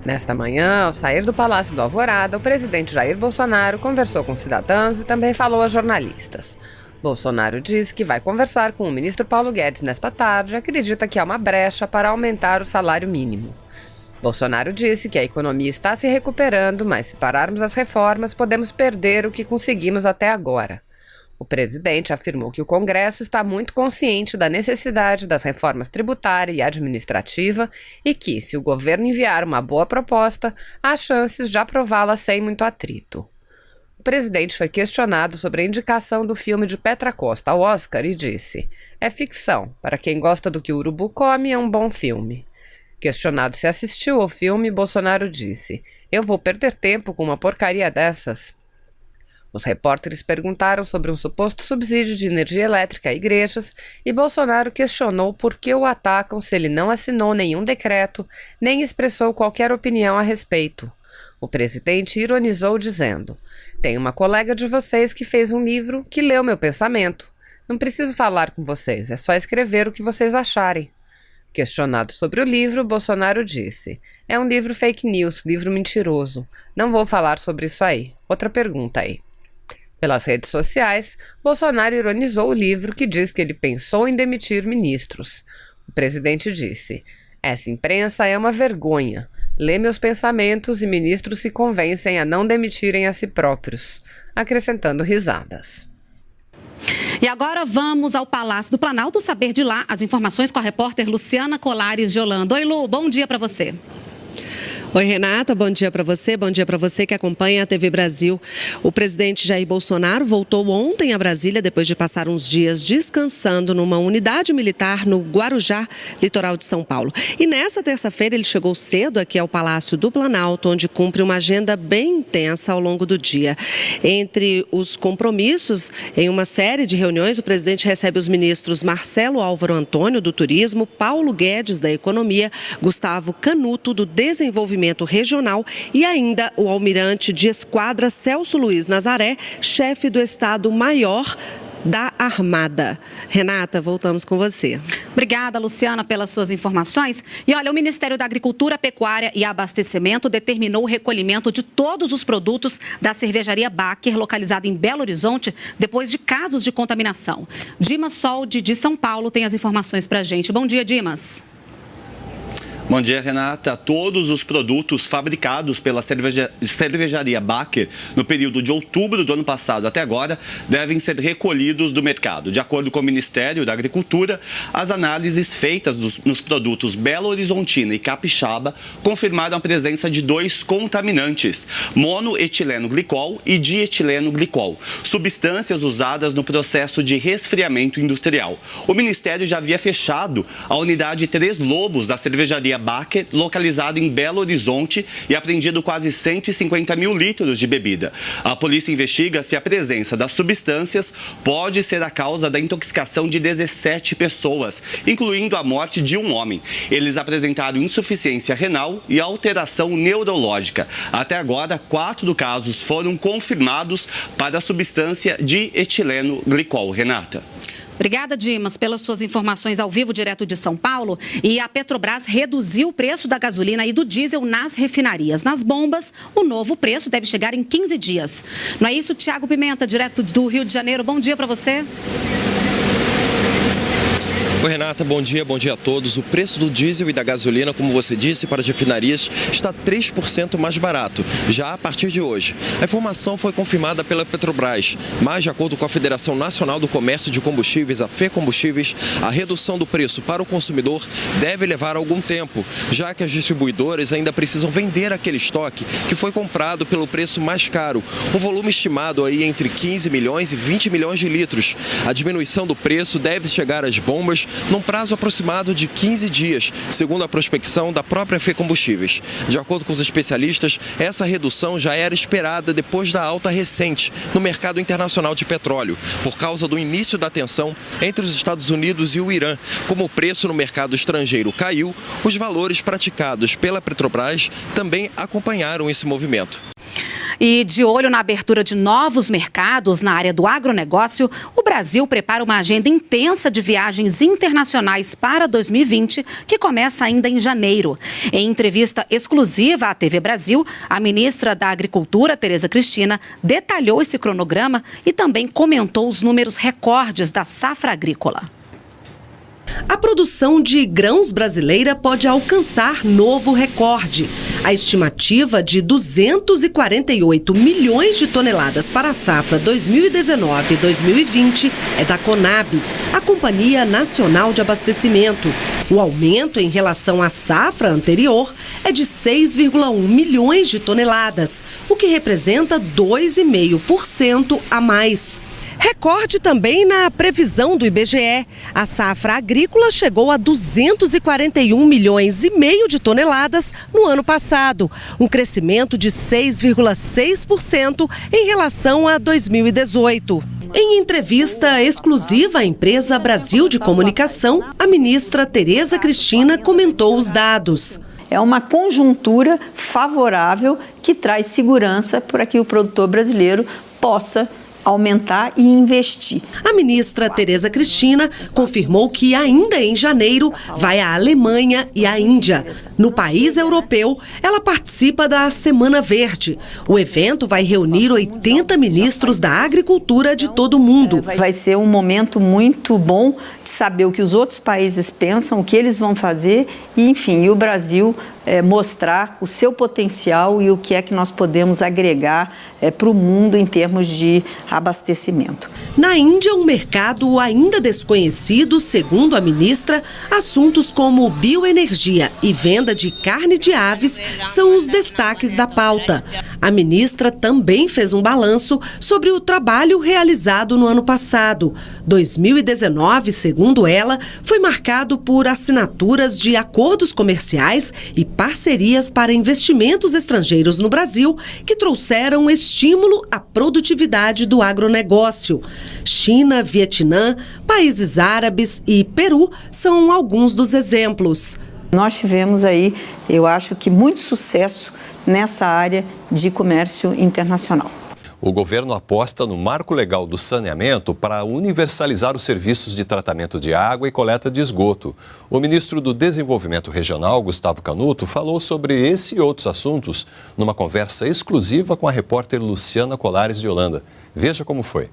Nesta manhã, ao sair do Palácio do Alvorada, o presidente Jair Bolsonaro conversou com cidadãos e também falou a jornalistas. Bolsonaro disse que vai conversar com o ministro Paulo Guedes nesta tarde e acredita que há uma brecha para aumentar o salário mínimo. Bolsonaro disse que a economia está se recuperando, mas se pararmos as reformas, podemos perder o que conseguimos até agora. O presidente afirmou que o Congresso está muito consciente da necessidade das reformas tributária e administrativa e que, se o governo enviar uma boa proposta, há chances de aprová-la sem muito atrito. O presidente foi questionado sobre a indicação do filme de Petra Costa ao Oscar e disse: "É ficção. Para quem gosta do que o urubu come, é um bom filme." Questionado se assistiu ao filme, Bolsonaro disse: "Eu vou perder tempo com uma porcaria dessas?" Os repórteres perguntaram sobre um suposto subsídio de energia elétrica a igrejas e Bolsonaro questionou por que o atacam se ele não assinou nenhum decreto, nem expressou qualquer opinião a respeito. O presidente ironizou dizendo: "Tem uma colega de vocês que fez um livro que leu meu pensamento. Não preciso falar com vocês, é só escrever o que vocês acharem." Questionado sobre o livro, Bolsonaro disse: "É um livro fake news, livro mentiroso. Não vou falar sobre isso aí. Outra pergunta aí." Pelas redes sociais, Bolsonaro ironizou o livro que diz que ele pensou em demitir ministros. O presidente disse: "Essa imprensa é uma vergonha. Lê meus pensamentos e ministros se convencem a não demitirem a si próprios", acrescentando risadas. E agora vamos ao Palácio do Planalto saber de lá as informações com a repórter Luciana Colares de Holanda. Oi, Lu, bom dia para você. Oi, Renata, bom dia para você que acompanha a TV Brasil. O presidente Jair Bolsonaro voltou ontem a Brasília depois de passar uns dias descansando numa unidade militar no Guarujá, litoral de São Paulo. E nessa terça-feira ele chegou cedo aqui ao Palácio do Planalto, onde cumpre uma agenda bem intensa ao longo do dia. Entre os compromissos, em uma série de reuniões, o presidente recebe os ministros Marcelo Álvaro Antônio, do Turismo, Paulo Guedes, da Economia, Gustavo Canuto, do Desenvolvimento Regional e ainda o almirante de esquadra Celso Luiz Nazaré, chefe do Estado-Maior da Armada. Renata, voltamos com você. Obrigada, Luciana, pelas suas informações. E olha, o Ministério da Agricultura, Pecuária e Abastecimento determinou o recolhimento de todos os produtos da cervejaria Baker, localizada em Belo Horizonte, depois de casos de contaminação. Dimas Soldi, de São Paulo, tem as informações para a gente. Bom dia, Dimas. Bom dia, Renata. Todos os produtos fabricados pela cervejaria Baker no período de outubro do ano passado até agora devem ser recolhidos do mercado. De acordo com o Ministério da Agricultura, as análises feitas nos produtos Belo Horizontina e Capixaba confirmaram a presença de 2 contaminantes, monoetileno glicol e dietileno glicol, substâncias usadas no processo de resfriamento industrial. O Ministério já havia fechado a unidade Três Lobos da cervejaria Baker, localizado em Belo Horizonte, e apreendido quase 150 mil litros de bebida. A polícia investiga se a presença das substâncias pode ser a causa da intoxicação de 17 pessoas, incluindo a morte de um homem. Eles apresentaram insuficiência renal e alteração neurológica. Até agora, 4 casos foram confirmados para a substância de etileno glicol. Renata. Obrigada, Dimas, pelas suas informações ao vivo direto de São Paulo. E a Petrobras reduziu o preço da gasolina e do diesel nas refinarias. Nas bombas, o novo preço deve chegar em 15 dias. Não é isso, Tiago Pimenta, direto do Rio de Janeiro? Bom dia para você. Oi, Renata, bom dia a todos. O preço do diesel e da gasolina, como você disse, para as refinarias está 3% mais barato, já a partir de hoje. A informação foi confirmada pela Petrobras, mas de acordo com a Federação Nacional do Comércio de Combustíveis, a FECombustíveis, a redução do preço para o consumidor deve levar algum tempo, já que as distribuidoras ainda precisam vender aquele estoque que foi comprado pelo preço mais caro, um volume estimado aí entre 15 milhões e 20 milhões de litros. A diminuição do preço deve chegar às bombas num prazo aproximado de 15 dias, segundo a prospecção da própria FECombustíveis. De acordo com os especialistas, essa redução já era esperada depois da alta recente no mercado internacional de petróleo, por causa do início da tensão entre os Estados Unidos e o Irã. Como o preço no mercado estrangeiro caiu, os valores praticados pela Petrobras também acompanharam esse movimento. E de olho na abertura de novos mercados na área do agronegócio, o Brasil prepara uma agenda intensa de viagens internacionais para 2020, que começa ainda em janeiro. Em entrevista exclusiva à TV Brasil, a ministra da Agricultura, Tereza Cristina, detalhou esse cronograma e também comentou os números recordes da safra agrícola. A produção de grãos brasileira pode alcançar novo recorde. A estimativa de 248 milhões de toneladas para a safra 2019-2020 é da Conab, a Companhia Nacional de Abastecimento. O aumento em relação à safra anterior é de 6,1 milhões de toneladas, o que representa 2,5% a mais. Recorde também na previsão do IBGE. A safra agrícola chegou a 241 milhões e meio de toneladas no ano passado, um crescimento de 6,6% em relação a 2018. Em entrevista exclusiva à empresa Brasil de Comunicação, a ministra Tereza Cristina comentou os dados. É uma conjuntura favorável que traz segurança para que o produtor brasileiro possa aumentar e investir. A ministra Tereza Cristina confirmou que ainda em janeiro vai à Alemanha e à Índia. No país europeu, ela participa da Semana Verde. O evento vai reunir 80 ministros da agricultura de todo o mundo. Vai ser um momento muito bom de saber o que os outros países pensam, o que eles vão fazer e, enfim, o Brasil mostrar o seu potencial e o que é que nós podemos agregar para o mundo em termos de abastecimento. Na Índia, um mercado ainda desconhecido, segundo a ministra, assuntos como bioenergia e venda de carne de aves são os destaques da pauta. A ministra também fez um balanço sobre o trabalho realizado no ano passado. 2019, segundo ela, foi marcado por assinaturas de acordos comerciais e parcerias para investimentos estrangeiros no Brasil que trouxeram estímulo à produtividade do agronegócio. China, Vietnã, países árabes e Peru são alguns dos exemplos. Nós tivemos aí, eu acho que muito sucesso nessa área de comércio internacional. O governo aposta no marco legal do saneamento para universalizar os serviços de tratamento de água e coleta de esgoto. O ministro do Desenvolvimento Regional, Gustavo Canuto, falou sobre esse e outros assuntos numa conversa exclusiva com a repórter Luciana Colares de Holanda. Veja como foi.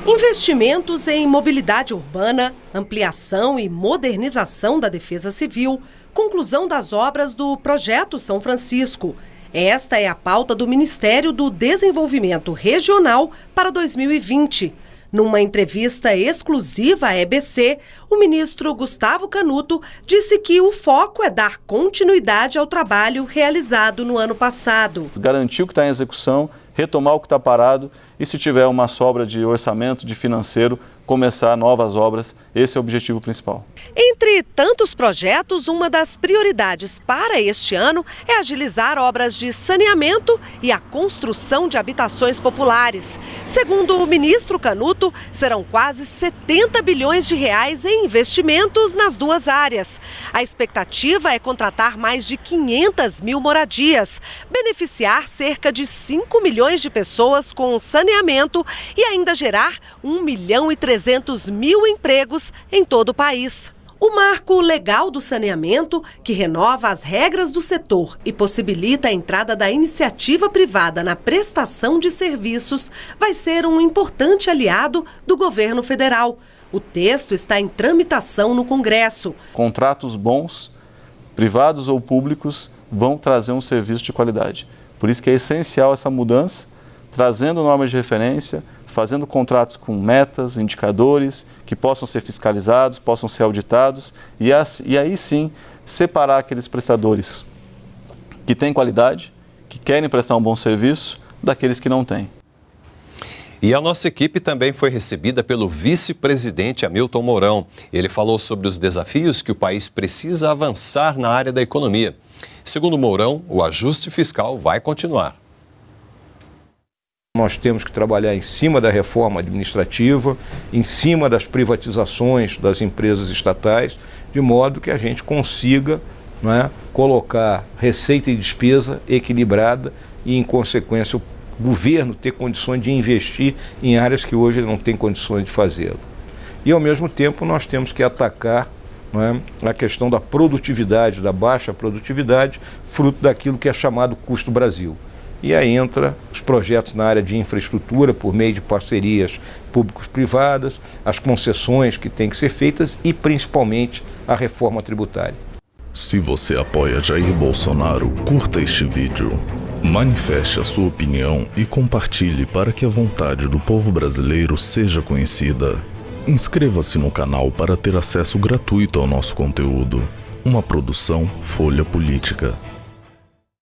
Investimentos em mobilidade urbana, ampliação e modernização da Defesa Civil, conclusão das obras do Projeto São Francisco. Esta é a pauta do Ministério do Desenvolvimento Regional para 2020. Numa entrevista exclusiva à EBC, o ministro Gustavo Canuto disse que o foco é dar continuidade ao trabalho realizado no ano passado. Garantir o que está em execução, retomar o que está parado e, se tiver uma sobra de orçamento, de financeiro, começar novas obras. Esse é o objetivo principal. Entre tantos projetos, uma das prioridades para este ano é agilizar obras de saneamento e a construção de habitações populares. Segundo o ministro Canuto, serão quase 70 bilhões de reais em investimentos nas duas áreas. A expectativa é contratar mais de 500 mil moradias, beneficiar cerca de 5 milhões de pessoas com saneamento e ainda gerar 1.300.000 empregos em todo o país. O marco legal do saneamento, que renova as regras do setor e possibilita a entrada da iniciativa privada na prestação de serviços, vai ser um importante aliado do governo federal. O texto está em tramitação no Congresso. Contratos bons, privados ou públicos, vão trazer um serviço de qualidade. Por isso que é essencial essa mudança, trazendo normas de referência, fazendo contratos com metas, indicadores, que possam ser fiscalizados, possam ser auditados e aí sim separar aqueles prestadores que têm qualidade, que querem prestar um bom serviço, daqueles que não têm. E a nossa equipe também foi recebida pelo vice-presidente Hamilton Mourão. Ele falou sobre os desafios que o país precisa avançar na área da economia. Segundo Mourão, o ajuste fiscal vai continuar. Nós temos que trabalhar em cima da reforma administrativa, em cima das privatizações das empresas estatais, de modo que a gente consiga, colocar receita e despesa equilibrada e, em consequência, o governo ter condições de investir em áreas que hoje ele não tem condições de fazê-lo. E, ao mesmo tempo, nós temos que atacar, não é, a questão da produtividade, da baixa produtividade, fruto daquilo que é chamado custo Brasil. E aí entra os projetos na área de infraestrutura, por meio de parcerias públicos-privadas, as concessões que têm que ser feitas e, principalmente, a reforma tributária. Se você apoia Jair Bolsonaro, curta este vídeo. Manifeste a sua opinião e compartilhe para que a vontade do povo brasileiro seja conhecida. Inscreva-se no canal para ter acesso gratuito ao nosso conteúdo. Uma produção Folha Política.